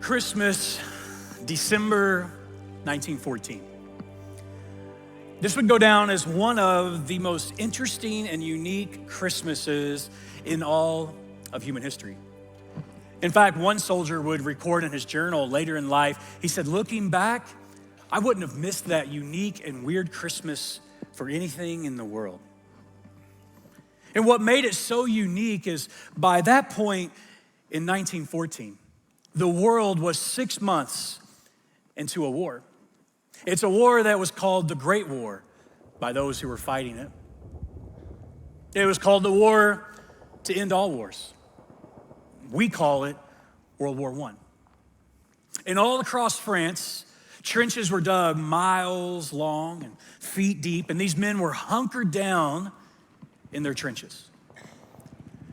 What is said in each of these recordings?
Christmas, December 1914. This would go down as one of the most interesting and unique Christmases in all of human history. In fact, one soldier would record in his journal later in life, he said, looking back, I wouldn't have missed that unique and weird Christmas for anything in the world. And what made it so unique is by that point in 1914, the world was 6 months into a war. It's a war that was called the Great War by those who were fighting it. It was called the war to end all wars. We call it World War I. And all across France, trenches were dug miles long and feet deep, and these men were hunkered down in their trenches,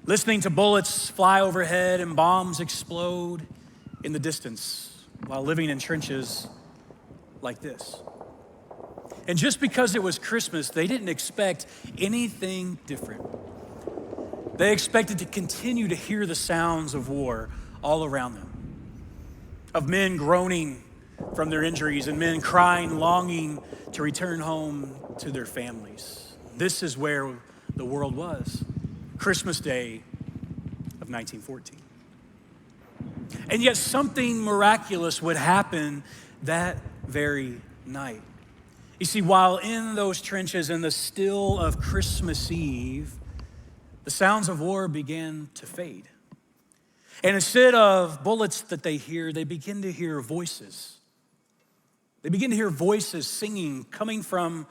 listening to bullets fly overhead and bombs explode in the distance while living in trenches like this. And just because it was Christmas, they didn't expect anything different. They expected to continue to hear the sounds of war all around them, of men groaning from their injuries and men crying, longing to return home to their families. This is where the world was, Christmas Day of 1914. And yet something miraculous would happen that very night. You see, while in those trenches in the still of Christmas Eve, the sounds of war began to fade. And instead of bullets that they hear, they begin to hear voices. They begin to hear voices singing, coming from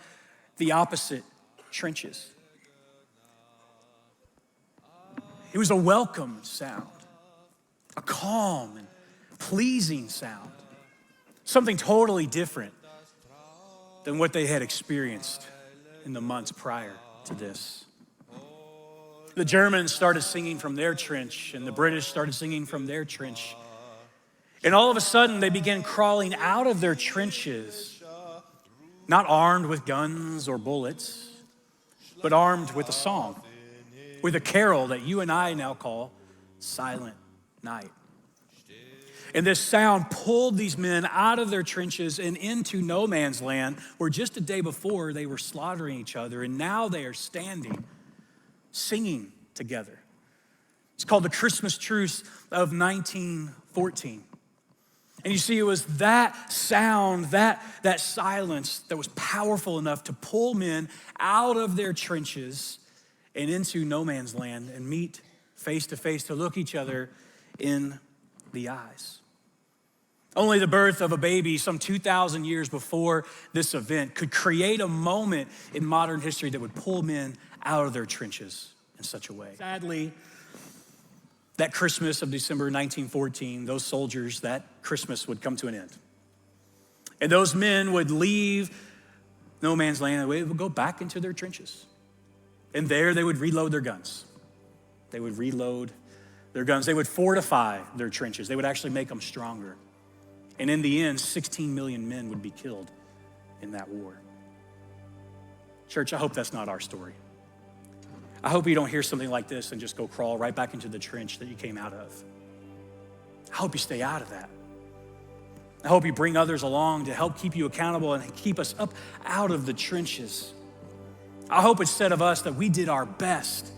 the opposite trenches. It was a welcome sound, a calm and pleasing sound, something totally different than what they had experienced in the months prior to this. The Germans started singing from their trench, and the British started singing from their trench. And all of a sudden, they began crawling out of their trenches, not armed with guns or bullets, but armed with a song, with a carol that you and I now call Silent Night. And this sound pulled these men out of their trenches and into no man's land, where just a day before they were slaughtering each other, and now they are standing, singing together. It's called the Christmas Truce of 1914. And you see, it was that sound, that silence that was powerful enough to pull men out of their trenches and into no man's land and meet face to face, to look each other in the eyes. Only the birth of a baby some 2,000 years before this event could create a moment in modern history that would pull men out of their trenches in such a way. Sadly, that Christmas of December 1914, those soldiers, that Christmas would come to an end. And those men would leave no man's land and they would go back into their trenches. And there they would reload their guns. They would reload their guns. They would fortify their trenches. They would actually make them stronger. And in the end, 16 million men would be killed in that war. Church, I hope that's not our story. I hope you don't hear something like this and just go crawl right back into the trench that you came out of. I hope you stay out of that. I hope you bring others along to help keep you accountable and keep us up out of the trenches. I hope instead of us that we did our best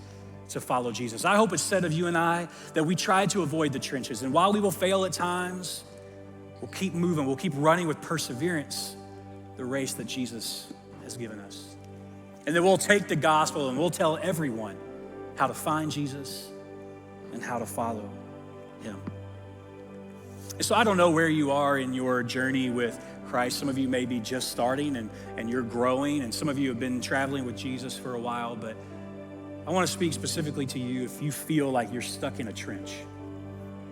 to follow Jesus. I hope instead of you and I that we tried to avoid the trenches. And while we will fail at times, we'll keep moving, we'll keep running with perseverance the race that Jesus has given us. And then we'll take the gospel and we'll tell everyone how to find Jesus and how to follow him. And so I don't know where you are in your journey with Christ. Some of you may be just starting and you're growing, and some of you have been traveling with Jesus for a while, but I want to speak specifically to you if you feel like you're stuck in a trench.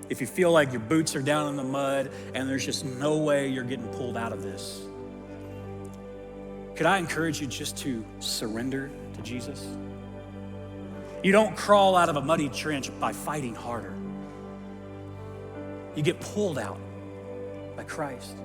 If you feel like your boots are down in the mud and there's just no way you're getting pulled out of this, could I encourage you just to surrender to Jesus? You don't crawl out of a muddy trench by fighting harder. You get pulled out by Christ.